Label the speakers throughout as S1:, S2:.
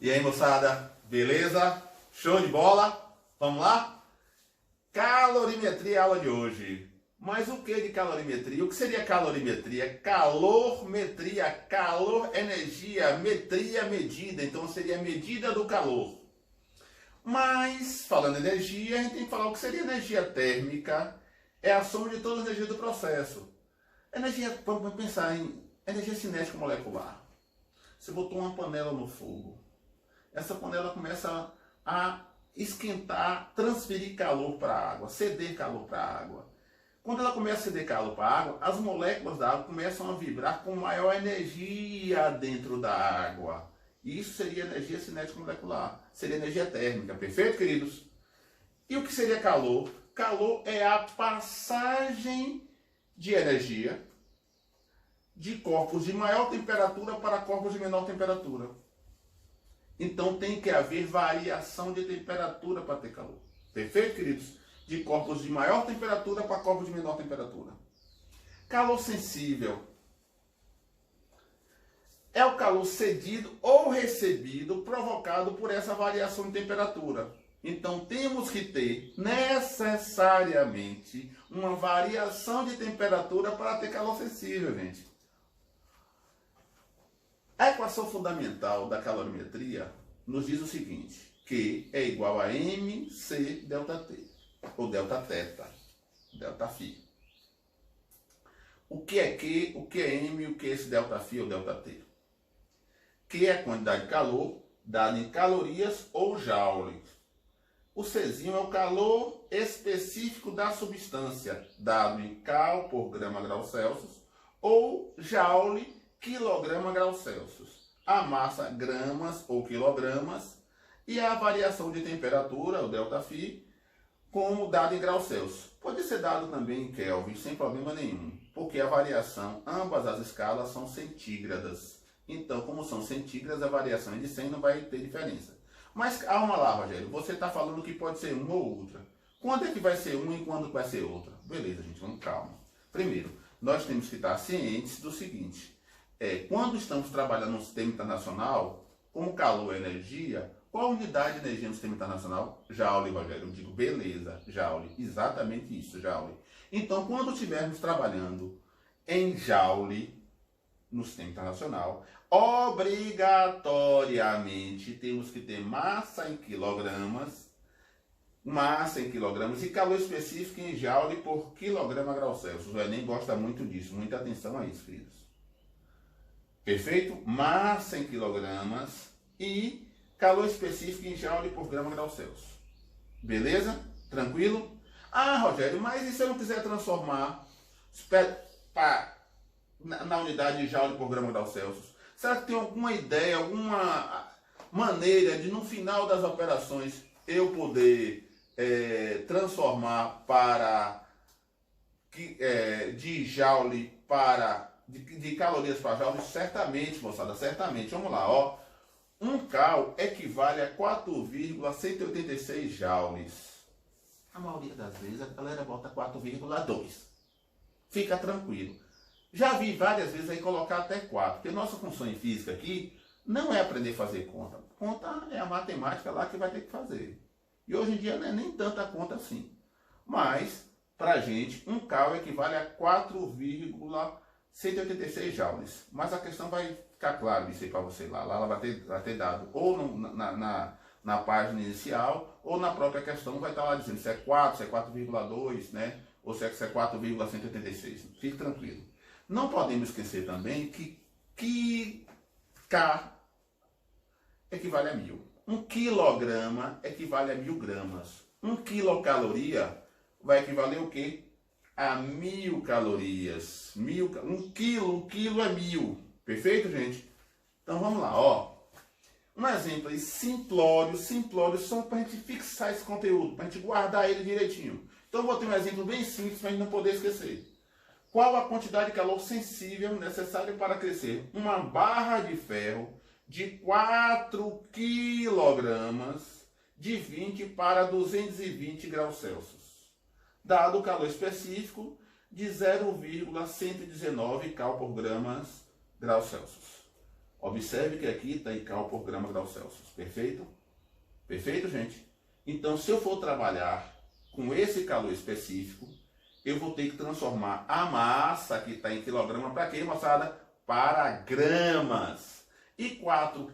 S1: E aí, moçada, beleza? Show de bola? Vamos lá? Calorimetria é a aula de hoje. Mas o que de calorimetria? O que seria calorimetria? Calormetria, calor, energia, metria, medida. Então seria a medida do calor. Mas, falando em energia, a gente tem que falar o que seria energia térmica. É a soma de toda a energia do processo. Energia, vamos pensar em energia cinética molecular. Você botou uma panela no fogo. Essa panela começa a esquentar, transferir calor para a água, ceder calor para a água. Quando ela começa a ceder calor para a água, as moléculas da água começam a vibrar com maior energia dentro da água. Isso seria energia cinética molecular, seria energia térmica, perfeito, queridos? E o que seria calor? Calor é a passagem de energia de corpos de maior temperatura para corpos de menor temperatura. Então tem que haver variação de temperatura para ter calor. Perfeito, queridos? De corpos de maior temperatura para corpos de menor temperatura. Calor sensível é o calor cedido ou recebido provocado por essa variação de temperatura. Então temos que ter necessariamente uma variação de temperatura para ter calor sensível, gente. A equação fundamental da calorimetria nos diz o seguinte: Q é igual a mc delta T, ou delta θ, delta φ. O que é Q, o que é m, o que é esse delta φ ou delta T? Q é a quantidade de calor dada em calorias ou joules. O Czinho é o calor específico da substância, dado em cal por grama grau Celsius, ou joule quilograma grau Celsius. A massa gramas ou quilogramas e a variação de temperatura, o delta φ, como dado em grau Celsius. Pode ser dado também em Kelvin, sem problema nenhum, porque a variação, ambas as escalas são centígradas. Então, como são centígradas, a variação é de 100, não vai ter diferença. Mas calma lá, Rogério, você está falando que pode ser uma ou outra. Quando é que vai ser uma e quando vai ser outra? Beleza, gente, vamos calma. Primeiro, nós temos que estar cientes do seguinte: quando estamos trabalhando no sistema internacional, como calor é energia, qual a unidade de energia no sistema internacional? Joule, Rogério. Eu digo, beleza, joule. Exatamente isso, joule. Então, quando estivermos trabalhando em joule no sistema internacional, obrigatoriamente temos que ter massa em quilogramas e calor específico em joule por quilograma grau Celsius. O Enem gosta muito disso, muita atenção a isso, queridos. Perfeito? Massa em quilogramas e calor específico em joule por grama grau Celsius. Beleza? Tranquilo? Ah, Rogério, mas e se eu não quiser transformar na unidade de joule por grama grau Celsius? Será que tem alguma ideia, alguma maneira de no final das operações eu poder transformar de joule para de calorias para joule? Certamente, moçada, certamente. Vamos lá, ó. 1 cal equivale a 4,186 joules. A maioria das vezes a galera bota 4,2. Fica tranquilo. Já vi várias vezes aí colocar até 4, porque nossa função em física aqui não é aprender a fazer conta. Conta é a matemática lá que vai ter que fazer. E hoje em dia não é nem tanta conta assim. Mas, pra gente, 1 cal equivale a 4,186 joules. Mas a questão vai ficar clara isso aí para você lá. Lá ela vai ter dado ou na página inicial, ou na própria questão vai estar lá dizendo se é 4, se é 4,2, né? Ou se é 4,186. Fique tranquilo. Não podemos esquecer também que K equivale a 1000. 1 quilograma equivale a 1000 gramas. 1 quilocaloria vai equivaler o quê? A 1000 calorias. 1 quilo é 1000. Perfeito, gente? Então vamos lá, ó. Um exemplo aí, simplório. Simplórios são para a gente fixar esse conteúdo, para a gente guardar ele direitinho. Então eu vou ter um exemplo bem simples para a gente não poder esquecer. Qual a quantidade de calor sensível necessária para crescer uma barra de ferro de 4 quilogramas de 20 para 220 graus Celsius, dado o calor específico de 0,119 cal por gramas graus Celsius? Observe que aqui está em cal por grama grau Celsius. Perfeito? Perfeito, gente? Então, se eu for trabalhar com esse calor específico, eu vou ter que transformar a massa que está em quilograma para quê, moçada? Para gramas. E 4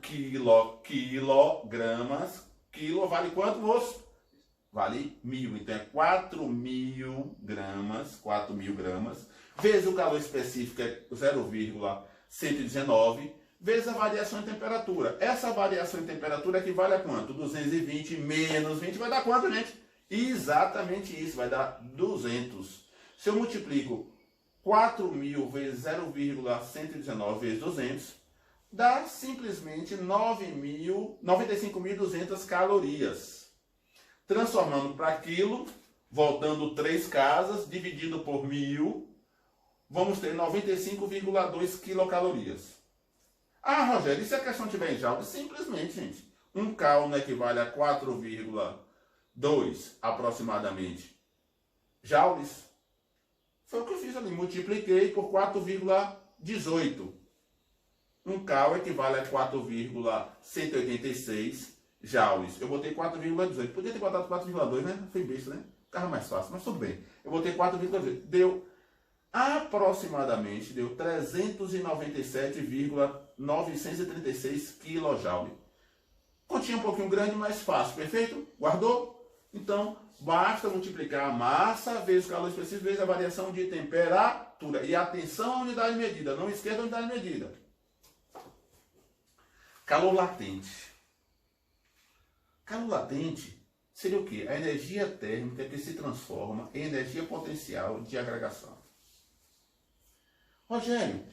S1: quilogramas, quilo vale quanto, moço? Vale 1000. Então é 4.000 gramas, vezes o calor específico é 0,119, vezes a variação em temperatura. Essa variação em temperatura equivale a quanto? 220 menos 20 vai dar quanto, gente? Exatamente isso, vai dar 200. Se eu multiplico 4.000 vezes 0,119 vezes 200, dá simplesmente 95.200 calorias. Transformando para quilo, voltando 3 casas, dividido por 1000, vamos ter 95,2 quilocalorias. Ah, Rogério, e se a questão tiver em joule? Simplesmente, gente, um cal equivale a 4,2 aproximadamente joules. Foi o que eu fiz ali, multipliquei por 4,18. Um cal equivale a 4,186 joules. Eu botei 4,18. Podia ter botado 4,2, né? Foi besta, né? Ficava mais fácil, mas tudo bem. Eu botei 4,18. Deu aproximadamente, deu 397,936 kJ. Continha um pouquinho grande, mas fácil. Perfeito? Guardou? Então, basta multiplicar a massa vezes o calor específico vezes a variação de temperatura. E atenção à unidade medida. Não esqueça a unidade medida. Calor latente. Calor latente seria o quê? A energia térmica que se transforma em energia potencial de agregação. Rogério,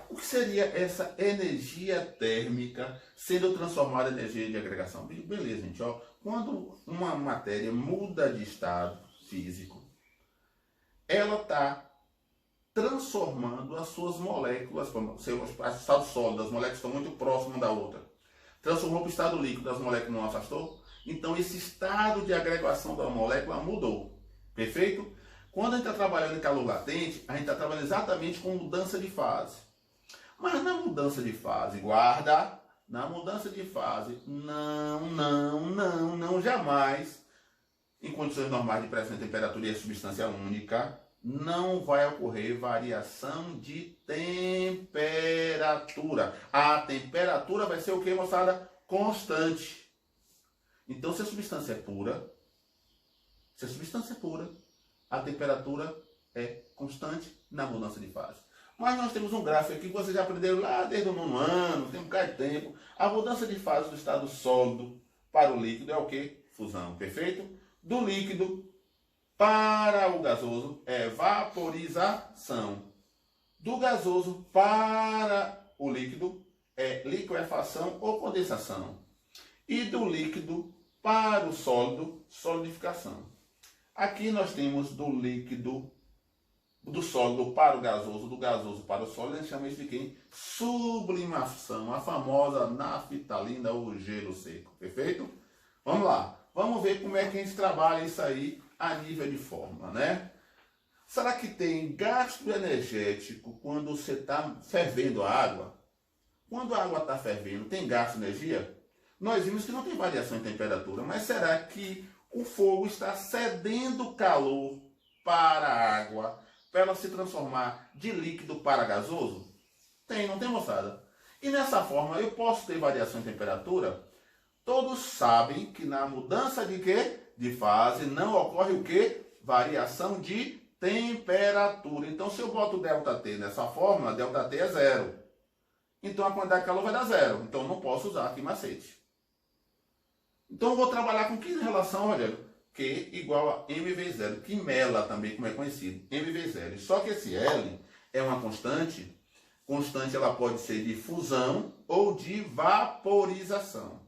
S1: o que seria essa energia térmica sendo transformada em energia de agregação? Beleza, gente. Ó, quando uma matéria muda de estado físico, ela está transformando as suas moléculas, o estado sólido, as moléculas estão muito próximas da outra. Transformou para o estado líquido, as moléculas não afastou? Então esse estado de agregação da molécula mudou. Perfeito? Quando a gente está trabalhando em calor latente, a gente está trabalhando exatamente com mudança de fase. Mas na mudança de fase, guarda, na mudança de fase, não, jamais, em condições normais de pressão e temperatura e a substância única, não vai ocorrer variação de temperatura. A temperatura vai ser o que, moçada? Constante. Então, se a substância é pura, a temperatura é constante na mudança de fase. Mas nós temos um gráfico aqui que vocês já aprenderam lá desde o 9º ano, tem um bocado de tempo. A mudança de fase do estado sólido para o líquido é o que? Fusão, perfeito? Do líquido para o gasoso é vaporização. Do gasoso para o líquido é liquefação ou condensação. E do líquido para o sólido, solidificação. Aqui nós temos do líquido, do sólido para o gasoso, do gasoso para o sólido, a gente chama isso de quem? Sublimação, a famosa naftalina ou gelo seco, perfeito? Vamos lá, vamos ver como é que a gente trabalha isso aí a nível de forma, né? Será que tem gasto energético quando você está fervendo a água? Quando a água está fervendo, tem gasto de energia? Nós vimos que não tem variação em temperatura, mas será que o fogo está cedendo calor para a água para ela se transformar de líquido para gasoso? Tem, não tem, moçada? E nessa forma eu posso ter variação em temperatura? Todos sabem que na mudança de quê? De fase não ocorre o quê? Variação de temperatura. Então se eu boto ΔT nessa fórmula, ΔT é 0. Então a quantidade de calor vai dar 0. Então eu não posso usar aqui macete. Então eu vou trabalhar com que relação, Rogério? Q igual a M vezes L, que mela também, como é conhecido, M vezes L. Só que esse L é uma constante. Constante ela pode ser de fusão ou de vaporização.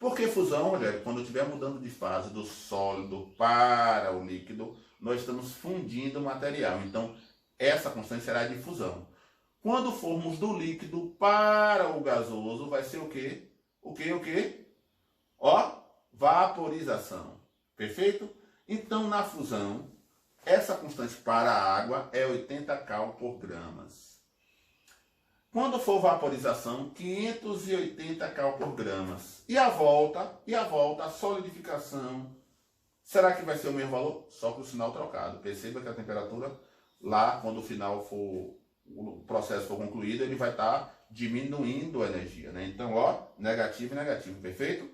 S1: Por que fusão, Rogério? Quando estiver mudando de fase do sólido para o líquido, nós estamos fundindo o material. Então, essa constante será de fusão. Quando formos do líquido para o gasoso, vai ser o quê? O quê? Ó, vaporização. Perfeito? Então, na fusão, essa constante para a água é 80 cal por gramas. Quando for vaporização, 580 cal por gramas. E a volta, a solidificação, será que vai ser o mesmo valor? Só que o sinal trocado. Perceba que a temperatura lá, quando o final for, o processo for concluído, ele vai estar diminuindo a energia, né? Então, ó, negativo e negativo, perfeito?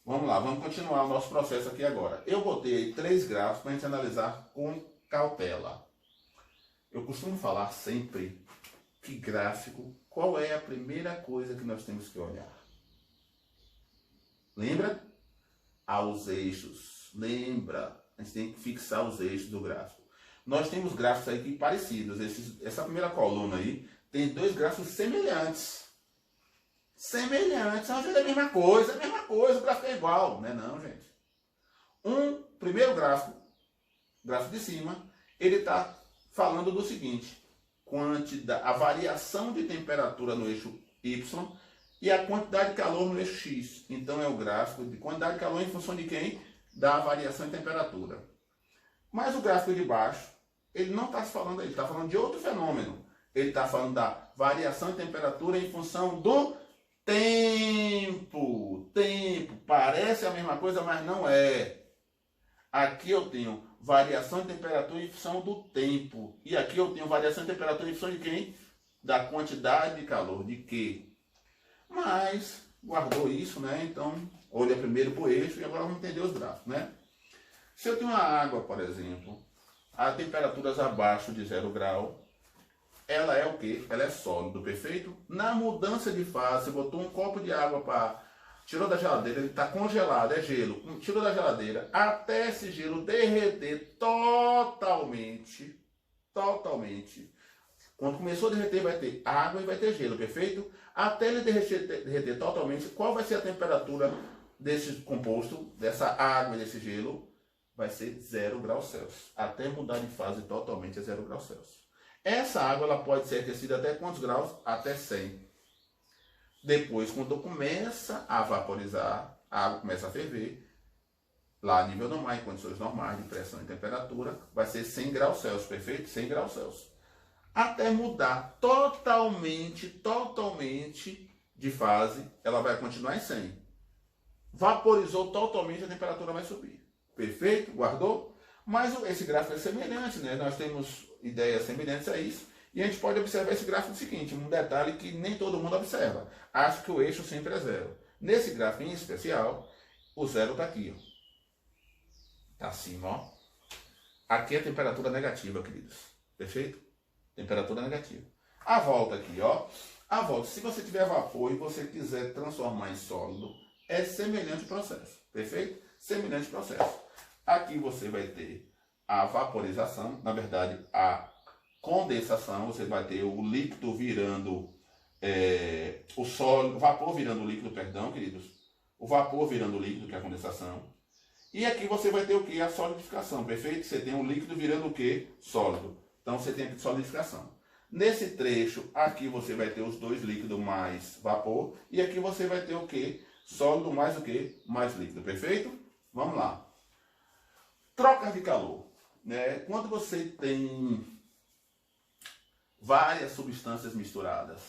S1: Vamos lá, vamos continuar o nosso processo aqui agora. Eu botei aí 3 gráficos para a gente analisar com cautela. Eu costumo falar sempre que gráfico, qual é a primeira coisa que nós temos que olhar? Lembra? Aos eixos. Lembra? A gente tem que fixar os eixos do gráfico. Nós temos gráficos aí que parecidos. Essa primeira coluna aí tem 2 gráficos semelhantes. Semelhantes. Às vezes é a mesma coisa, o gráfico é igual. Não é não, gente. Primeiro gráfico de cima, ele está falando do seguinte: a variação de temperatura no eixo Y e a quantidade de calor no eixo X. Então é o gráfico de quantidade de calor em função de quem? Da variação de temperatura. Mas o gráfico de baixo, ele não está falando, ele está falando de outro fenômeno. Ele está falando da variação de temperatura em função do tempo. Tempo. Parece a mesma coisa, mas não é. Aqui eu tenho variação de temperatura em função do tempo. E aqui eu tenho variação de temperatura em função de quem? Da quantidade de calor. De quê? Mas guardou isso, né? Então, olha primeiro para o eixo e agora vamos entender os gráficos, né? Se eu tenho uma água, por exemplo, a temperaturas abaixo de 0 grau, ela é o quê? Ela é sólido, perfeito? Na mudança de fase, você botou um copo de água para... Tirou da geladeira, ele está congelado, é gelo. Tirou da geladeira, até esse gelo derreter totalmente. Quando começou a derreter, vai ter água e vai ter gelo, perfeito? Até ele derreter totalmente, qual vai ser a temperatura desse composto, dessa água e desse gelo? Vai ser 0 graus Celsius. Até mudar de fase totalmente a 0 graus Celsius. Essa água ela pode ser aquecida até quantos graus? Até 100. Depois, quando começa a vaporizar, a água começa a ferver, lá a nível normal, em condições normais de pressão e temperatura, vai ser 100 graus Celsius, perfeito? 100 graus Celsius. Até mudar totalmente de fase, ela vai continuar em 100. Vaporizou totalmente, a temperatura vai subir. Perfeito? Guardou? Mas esse gráfico é semelhante, né? Nós temos ideias semelhantes a isso. E a gente pode observar esse gráfico do seguinte, um detalhe que nem todo mundo observa. Acha que o eixo sempre é 0. Nesse gráfico em especial, o 0 está aqui. Está acima, ó. Aqui é a temperatura negativa, queridos. Perfeito? Temperatura negativa. A volta aqui, ó. A volta, se você tiver vapor e você quiser transformar em sólido, é semelhante o processo. Perfeito? Semelhante processo. Aqui você vai ter a vaporização, na verdade, a condensação, você vai ter o líquido virando, o sólido, o vapor virando o líquido, perdão, queridos. O vapor virando o líquido, que é a condensação. E aqui você vai ter o que? A solidificação, perfeito? Você tem o líquido virando o que? Sólido. Então você tem aqui solidificação. Nesse trecho, aqui você vai ter os 2 líquidos mais vapor. E aqui você vai ter o que? Sólido mais o que? Mais líquido, perfeito? Vamos lá. Trocas de calor, né? Quando você tem várias substâncias misturadas,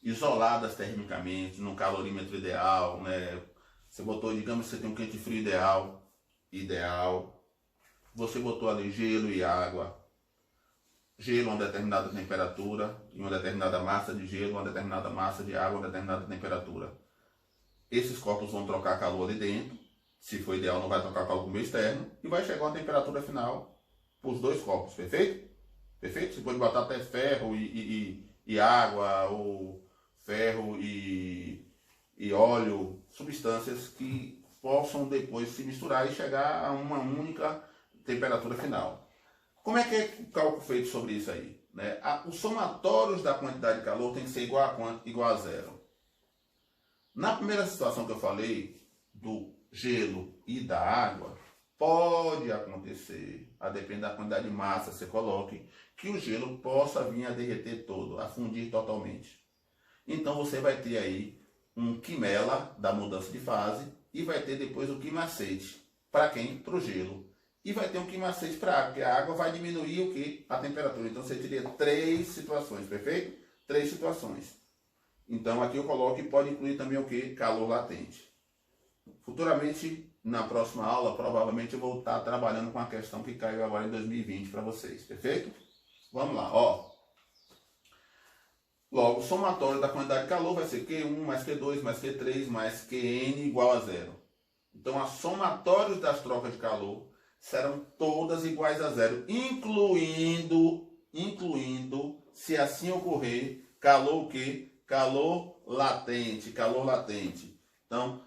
S1: isoladas termicamente, no calorímetro ideal, né? Você botou, digamos que você tem um quente frio ideal. Você botou ali gelo e água. Gelo a uma determinada temperatura, e uma determinada massa de gelo, uma determinada massa de água, uma determinada temperatura. Esses corpos vão trocar calor ali dentro. Se for ideal, não vai trocar calor no meio externo. E vai chegar uma temperatura final para os 2 corpos, perfeito? Perfeito? Você pode botar até ferro e água, ou ferro e óleo, substâncias que possam depois se misturar e chegar a uma única temperatura final. Como é que é o cálculo feito sobre isso aí? Né? Os somatórios da quantidade de calor tem que ser igual a quanto? Igual a 0. Na primeira situação que eu falei, do gelo e da água, pode acontecer, a depender da quantidade de massa que você coloque, que o gelo possa vir a derreter todo, a fundir totalmente. Então você vai ter aí um quimela da mudança de fase e vai ter depois o quimacete. Para quem? Para o gelo. E vai ter um quimacete para a água, porque a água vai diminuir o que? A temperatura. Então você teria 3 situações, perfeito? três situações. Então aqui eu coloco que pode incluir também o que? Calor latente. Futuramente, na próxima aula, provavelmente eu vou estar trabalhando com a questão que caiu agora em 2020 para vocês, perfeito? Vamos lá, ó. Logo, o somatório da quantidade de calor vai ser Q1 mais Q2 mais Q3 mais Qn igual a zero. Então, os somatórios das trocas de calor serão todas iguais a zero, incluindo, se assim ocorrer, calor o quê? Calor latente, calor latente. Então,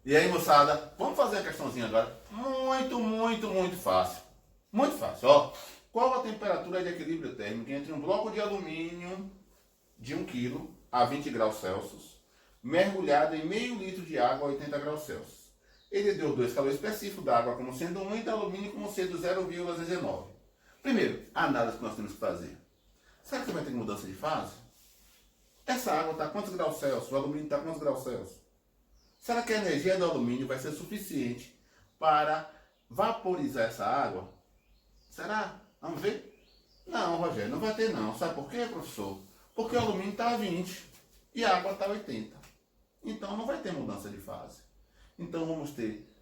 S1: e aí, moçada, vamos fazer a questãozinha agora. Muito fácil. Muito fácil, ó. Qual a temperatura de equilíbrio térmico entre um bloco de alumínio de 1 kg a 20 graus Celsius, mergulhado em meio litro de água a 80 graus Celsius? Ele deu dois calores específicos da água como sendo 1 e da alumínio como sendo 0,19. Primeiro, a análise que nós temos que fazer. Será que vai ter mudança de fase? Essa água está a quantos graus Celsius? O alumínio está a quantos graus Celsius? Será que a energia do alumínio vai ser suficiente para vaporizar essa água? Será? Vamos ver? Não, Rogério, não vai ter não. Sabe por quê, professor? Porque o alumínio está a 20 e a água está a 80. Então não vai ter mudança de fase. Então vamos ter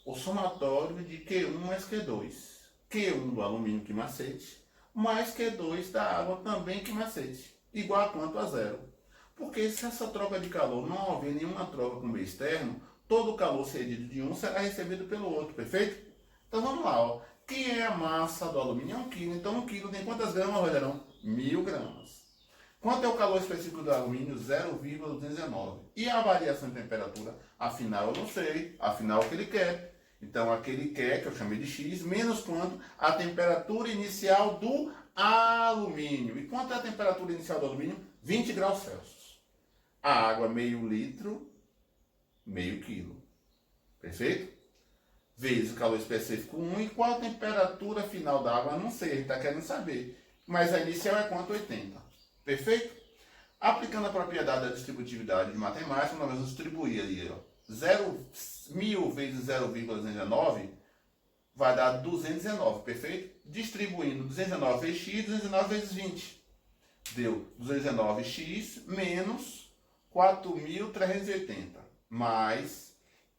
S1: o somatório de Q1 mais Q2. Q1 do alumínio que macete, mais Q2 da água também que macete. Igual a quanto? A zero. Porque se essa troca de calor não houver nenhuma troca com o meio externo, todo o calor cedido de um será recebido pelo outro, perfeito? Então vamos lá, ó. Que é a massa do alumínio? É 1 kg. Então 1 kg tem quantas gramas, Rogerão? 1000 gramas. Quanto é o calor específico do alumínio? 0,19. E a variação de temperatura? Afinal, eu não sei. Afinal, o que ele quer. Então, aquele quer, que eu chamei de X, menos quanto? A temperatura inicial do alumínio. E quanto é a temperatura inicial do alumínio? 20 graus Celsius. A água, meio litro, meio quilo. Perfeito? Vezes o calor específico 1. E qual a temperatura final da água? Não sei, a gente está querendo saber. Mas a inicial é quanto? 80. Perfeito? Aplicando a propriedade da distributividade de matemática, nós vamos distribuir ali, ó. 1000 vezes 0,19 vai dar 219, perfeito? Distribuindo 219 vezes x, 219 vezes 20. Deu 219x menos 4.380. Mais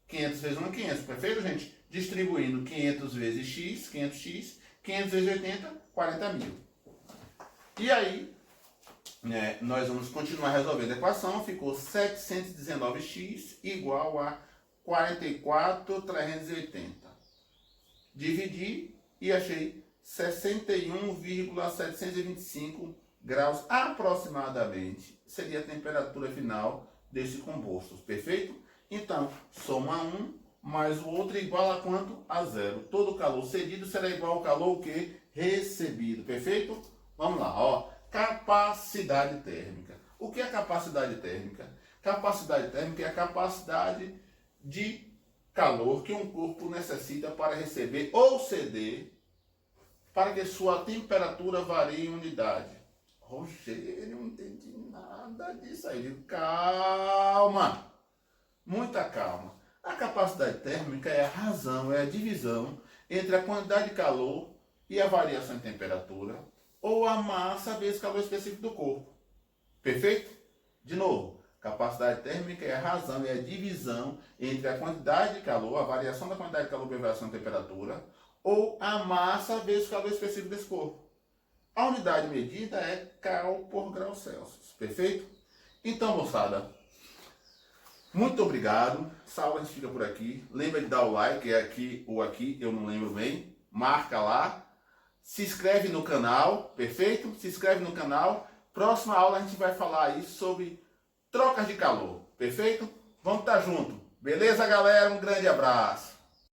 S1: 500 vezes 1 é 500, perfeito, gente? Distribuindo 500 vezes x, 500x, 500 vezes 80, 40.000. E aí, nós vamos continuar resolvendo a equação. Ficou 719x igual a 44.380. Dividi e achei 61,725 graus aproximadamente. Seria a temperatura final desse composto, perfeito? Então, soma um mais o outro igual a quanto? A zero. Todo calor cedido será igual ao calor o quê? Recebido, perfeito? Vamos lá, ó. Capacidade térmica. O que é capacidade térmica? Capacidade térmica é a capacidade de calor que um corpo necessita para receber ou ceder para que sua temperatura varie em unidade. Rogério, não entendi nada disso aí. Calma! Muita calma. A capacidade térmica é a razão, é a divisão entre a quantidade de calor e a variação de temperatura, ou a massa vezes o calor específico do corpo. Perfeito? De novo, capacidade térmica é a razão, é a divisão entre a quantidade de calor, a variação da quantidade de calor pela variação de temperatura, ou a massa vezes o calor específico desse corpo. A unidade medida é cal por grau Celsius. Perfeito? Então, moçada, muito obrigado. Essa aula a gente fica por aqui. Lembra de dar o like, é aqui ou aqui, eu não lembro bem. Marca lá. Se inscreve no canal, perfeito? Se inscreve no canal. Próxima aula a gente vai falar aí sobre trocas de calor, perfeito? Vamos estar junto. Beleza, galera? Um grande abraço.